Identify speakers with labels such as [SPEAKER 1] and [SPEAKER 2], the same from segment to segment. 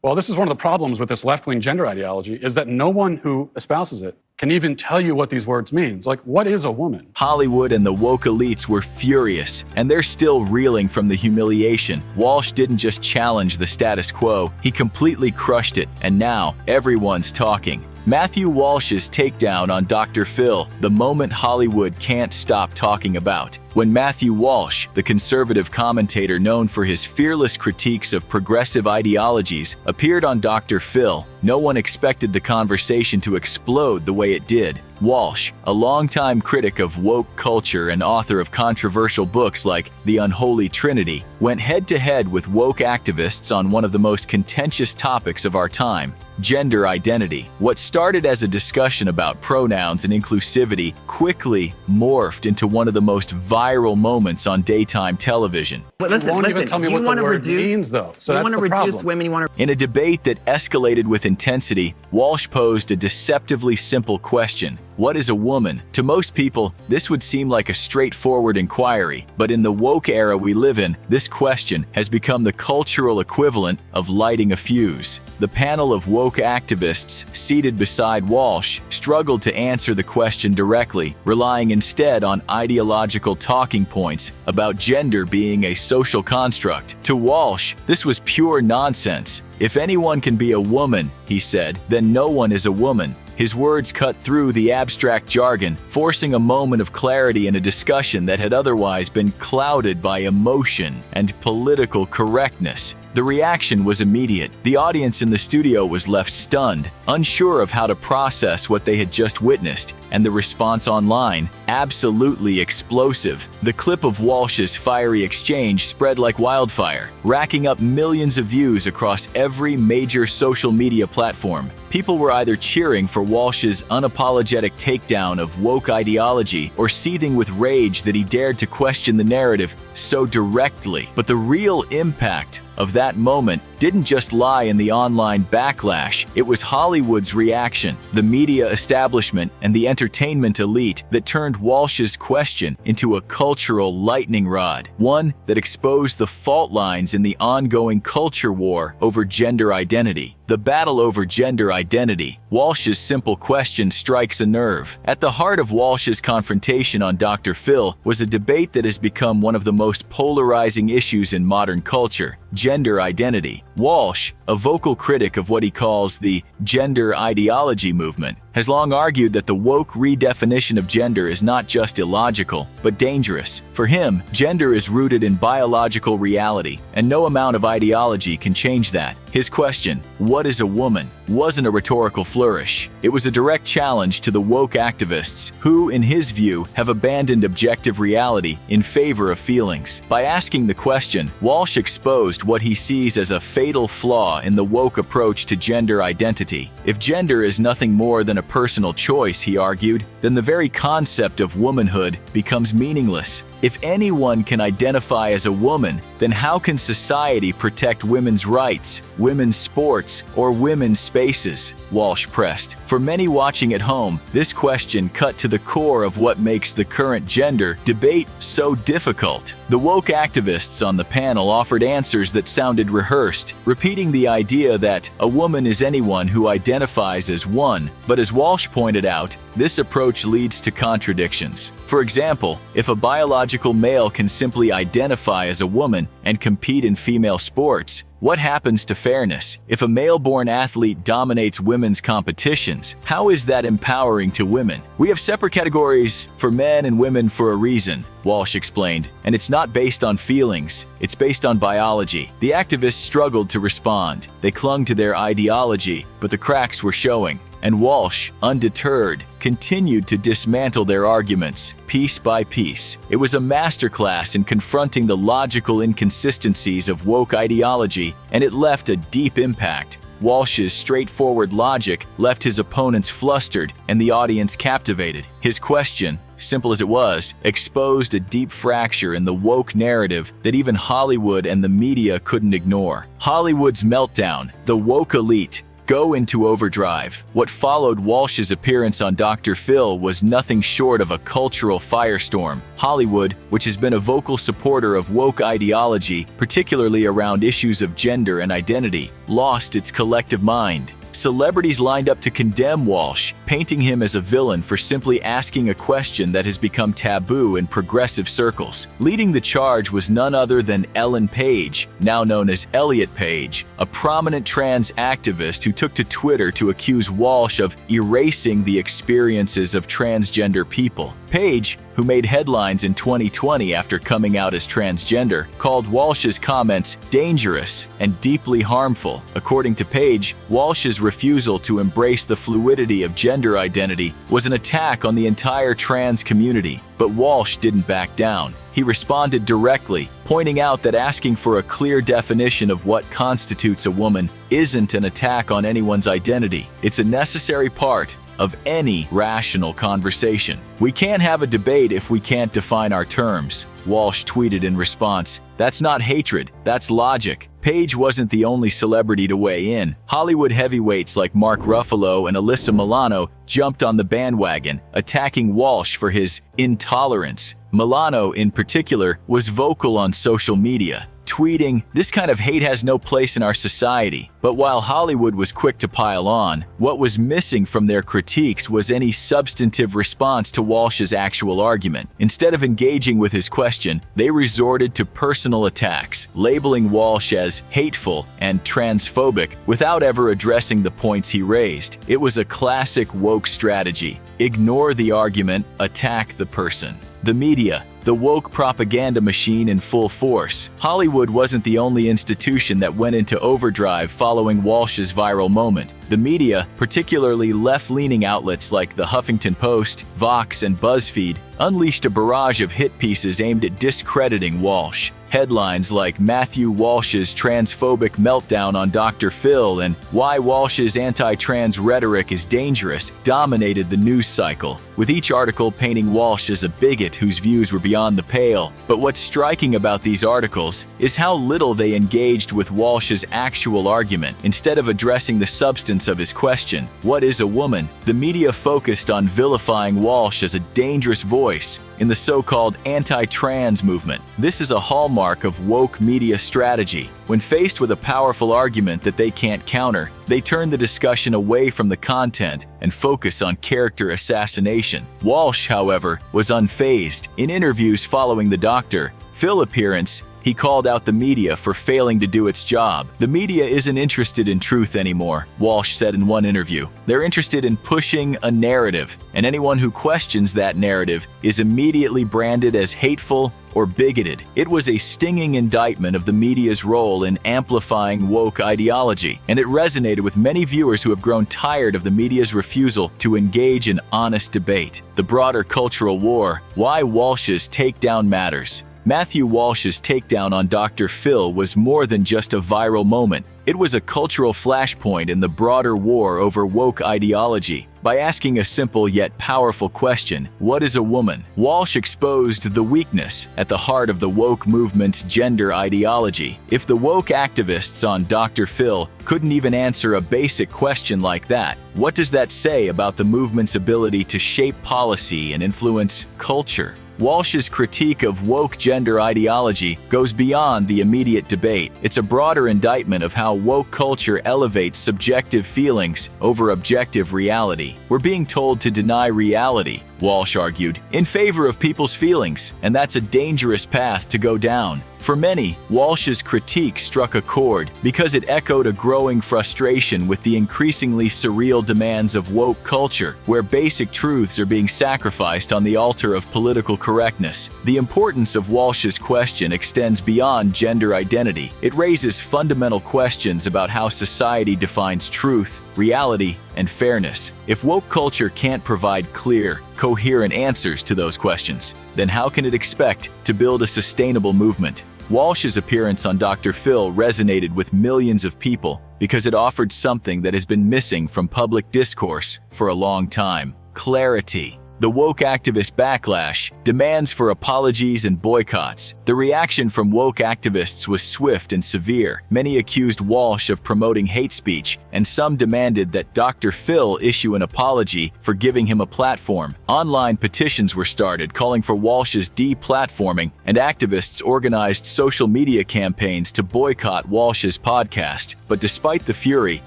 [SPEAKER 1] Well, this is one of the problems with this left-wing gender ideology, is that no one who espouses it can even tell you what these words mean. Like, what is a woman?
[SPEAKER 2] Hollywood and the woke elites were furious, and they're still reeling from the humiliation. Walsh didn't just challenge the status quo, he completely crushed it, and now everyone's talking. Matthew Walsh's takedown on Dr. Phil, the moment Hollywood can't stop talking about. When Matthew Walsh, the conservative commentator known for his fearless critiques of progressive ideologies, appeared on Dr. Phil, no one expected the conversation to explode the way it did. Walsh, a longtime critic of woke culture and author of controversial books like The Unholy Trinity, went head-to-head with woke activists on one of the most contentious topics of our time: gender identity. What started as a discussion about pronouns and inclusivity quickly morphed into one of the most viral moments on daytime television.
[SPEAKER 1] But listen, you won't even tell me what the word means, though. So that's the problem.
[SPEAKER 3] Women,
[SPEAKER 2] In a debate that escalated with intensity, Walsh posed a deceptively simple question: what is a woman? To most people, this would seem like a straightforward inquiry, but in the woke era we live in, this question has become the cultural equivalent of lighting a fuse. The panel of woke activists seated beside Walsh struggled to answer the question directly, relying instead on ideological talking points about gender being a social construct. To Walsh, this was pure nonsense. If anyone can be a woman, he said, then no one is a woman. His words cut through the abstract jargon, forcing a moment of clarity in a discussion that had otherwise been clouded by emotion and political correctness. The reaction was immediate. The audience in the studio was left stunned, unsure of how to process what they had just witnessed, and the response online, absolutely explosive. The clip of Walsh's fiery exchange spread like wildfire, racking up millions of views across every major social media platform. People were either cheering for Walsh's unapologetic takedown of woke ideology or seething with rage that he dared to question the narrative so directly. But the real impact of that moment didn't just lie in the online backlash. It was Hollywood's reaction, the media establishment, and the entertainment elite that turned Walsh's question into a cultural lightning rod, one that exposed the fault lines in the ongoing culture war over gender identity. The battle over gender identity. Walsh's simple question strikes a nerve. At the heart of Walsh's confrontation on Dr. Phil was a debate that has become one of the most polarizing issues in modern culture: gender identity. Walsh, a vocal critic of what he calls the gender ideology movement, has long argued that the woke redefinition of gender is not just illogical, but dangerous. For him, gender is rooted in biological reality, and no amount of ideology can change that. His question, "What is a woman?" wasn't a rhetorical flourish. It was a direct challenge to the woke activists who, in his view, have abandoned objective reality in favor of feelings. By asking the question, Walsh exposed what he sees as a fatal flaw in the woke approach to gender identity. If gender is nothing more than a personal choice, he argued, then the very concept of womanhood becomes meaningless. If anyone can identify as a woman, then how can society protect women's rights, women's sports, or women's spaces? Walsh pressed. For many watching at home, this question cut to the core of what makes the current gender debate so difficult. The woke activists on the panel offered answers that sounded rehearsed, repeating the idea that a woman is anyone who identifies as one, but as Walsh pointed out, this approach leads to contradictions. For example, if a biological male can simply identify as a woman and compete in female sports, what happens to fairness? If a male-born athlete dominates women's competitions, how is that empowering to women? We have separate categories for men and women for a reason, Walsh explained, and it's not based on feelings, it's based on biology. The activists struggled to respond. They clung to their ideology, but the cracks were showing. And Walsh, undeterred, continued to dismantle their arguments, piece by piece. It was a masterclass in confronting the logical inconsistencies of woke ideology, and it left a deep impact. Walsh's straightforward logic left his opponents flustered and the audience captivated. His question, simple as it was, exposed a deep fracture in the woke narrative that even Hollywood and the media couldn't ignore. Hollywood's meltdown, the woke elite, go into overdrive. What followed Walsh's appearance on Dr. Phil was nothing short of a cultural firestorm. Hollywood, which has been a vocal supporter of woke ideology, particularly around issues of gender and identity, lost its collective mind. Celebrities lined up to condemn Walsh, painting him as a villain for simply asking a question that has become taboo in progressive circles. Leading the charge was none other than Ellen Page, now known as Elliot Page, a prominent trans activist who took to Twitter to accuse Walsh of erasing the experiences of transgender people. Page, who made headlines in 2020 after coming out as transgender, called Walsh's comments dangerous and deeply harmful. According to Page, Walsh's refusal to embrace the fluidity of gender identity was an attack on the entire trans community. But Walsh didn't back down. He responded directly, pointing out that asking for a clear definition of what constitutes a woman isn't an attack on anyone's identity. It's a necessary part of any rational conversation. We can't have a debate if we can't define our terms, Walsh tweeted in response. That's not hatred, that's logic. Page wasn't the only celebrity to weigh in. Hollywood heavyweights like Mark Ruffalo and Alyssa Milano jumped on the bandwagon, attacking Walsh for his intolerance. Milano, in particular, was vocal on social media, tweeting, "This kind of hate has no place in our society." But while Hollywood was quick to pile on, what was missing from their critiques was any substantive response to Walsh's actual argument. Instead of engaging with his question, they resorted to personal attacks, labeling Walsh as hateful and transphobic without ever addressing the points he raised. It was a classic woke strategy. Ignore the argument, attack the person. The media, the woke propaganda machine in full force. Hollywood wasn't the only institution that went into overdrive following Walsh's viral moment. The media, particularly left-leaning outlets like the Huffington Post, Vox, and BuzzFeed, unleashed a barrage of hit pieces aimed at discrediting Walsh. Headlines like Matthew Walsh's transphobic meltdown on Dr. Phil and Why Walsh's anti-trans rhetoric is dangerous dominated the news cycle, with each article painting Walsh as a bigot whose views were beyond the pale. But what's striking about these articles is how little they engaged with Walsh's actual argument. Instead of addressing the substance of his question, what is a woman, the media focused on vilifying Walsh as a dangerous voice in the so-called anti-trans movement. This is a hallmark of woke media strategy. When faced with a powerful argument that they can't counter, they turn the discussion away from the content and focus on character assassination. Walsh, however, was unfazed. In interviews following the Dr. Phil appearance, he called out the media for failing to do its job. "The media isn't interested in truth anymore," Walsh said in one interview. "They're interested in pushing a narrative, and anyone who questions that narrative is immediately branded as hateful or bigoted." It was a stinging indictment of the media's role in amplifying woke ideology, and it resonated with many viewers who have grown tired of the media's refusal to engage in honest debate. The broader cultural war, why Walsh's takedown matters. Matthew Walsh's takedown on Dr. Phil was more than just a viral moment. It was a cultural flashpoint in the broader war over woke ideology. By asking a simple yet powerful question, what is a woman? Walsh exposed the weakness at the heart of the woke movement's gender ideology. If the woke activists on Dr. Phil couldn't even answer a basic question like that, what does that say about the movement's ability to shape policy and influence culture? Walsh's critique of woke gender ideology goes beyond the immediate debate. It's a broader indictment of how woke culture elevates subjective feelings over objective reality. We're being told to deny reality, Walsh argued, in favor of people's feelings, and that's a dangerous path to go down. For many, Walsh's critique struck a chord because it echoed a growing frustration with the increasingly surreal demands of woke culture, where basic truths are being sacrificed on the altar of political correctness. The importance of Walsh's question extends beyond gender identity. It raises fundamental questions about how society defines truth, reality, and fairness. If woke culture can't provide clear, coherent answers to those questions, then how can it expect to build a sustainable movement? Walsh's appearance on Dr. Phil resonated with millions of people because it offered something that has been missing from public discourse for a long time: clarity. The woke activist backlash, demands for apologies and boycotts. The reaction from woke activists was swift and severe. Many accused Walsh of promoting hate speech, and some demanded that Dr. Phil issue an apology for giving him a platform. Online petitions were started calling for Walsh's deplatforming, and activists organized social media campaigns to boycott Walsh's podcast. But despite the fury,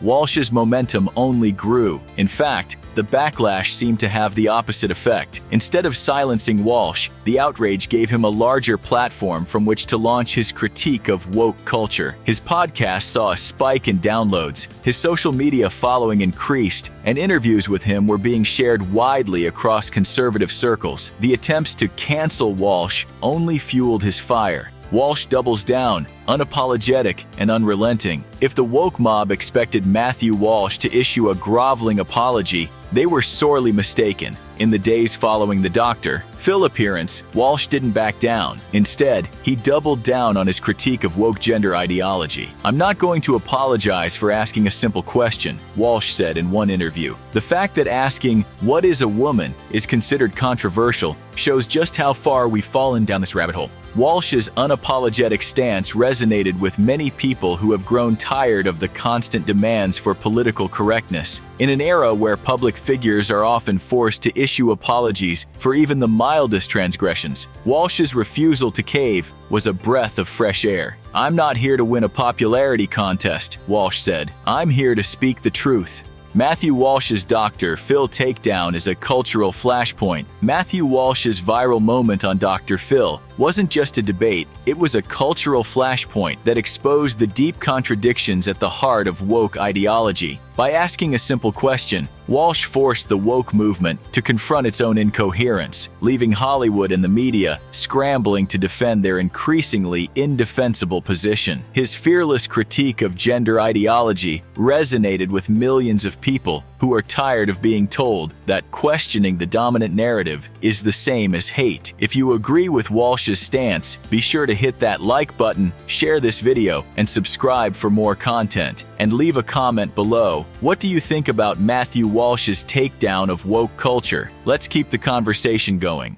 [SPEAKER 2] Walsh's momentum only grew. In fact, the backlash seemed to have the opposite effect. Instead of silencing Walsh, the outrage gave him a larger platform from which to launch his critique of woke culture. His podcast saw a spike in downloads, his social media following increased, and interviews with him were being shared widely across conservative circles. The attempts to cancel Walsh only fueled his fire. Walsh doubles down, unapologetic and unrelenting. If the woke mob expected Matthew Walsh to issue a groveling apology, they were sorely mistaken. In the days following the Dr. Phil appearance, Walsh didn't back down. Instead, he doubled down on his critique of woke gender ideology. "I'm not going to apologize for asking a simple question," Walsh said in one interview. The fact that asking, "What is a woman?" is considered controversial shows just how far we've fallen down this rabbit hole. Walsh's unapologetic stance resonated with many people who have grown tired of the constant demands for political correctness. In an era where public figures are often forced to issue apologies for even the mildest transgressions, Walsh's refusal to cave was a breath of fresh air. "I'm not here to win a popularity contest," Walsh said. "I'm here to speak the truth." Matthew Walsh's Dr. Phil takedown is a cultural flashpoint. Matthew Walsh's viral moment on Dr. Phil wasn't just a debate, it was a cultural flashpoint that exposed the deep contradictions at the heart of woke ideology. By asking a simple question, Walsh forced the woke movement to confront its own incoherence, leaving Hollywood and the media scrambling to defend their increasingly indefensible position. His fearless critique of gender ideology resonated with millions of people who are tired of being told that questioning the dominant narrative is the same as hate. If you agree with Walsh's stance, be sure to hit that like button, share this video, and subscribe for more content. And leave a comment below. What do you think about Matthew Walsh's takedown of woke culture? Let's keep the conversation going.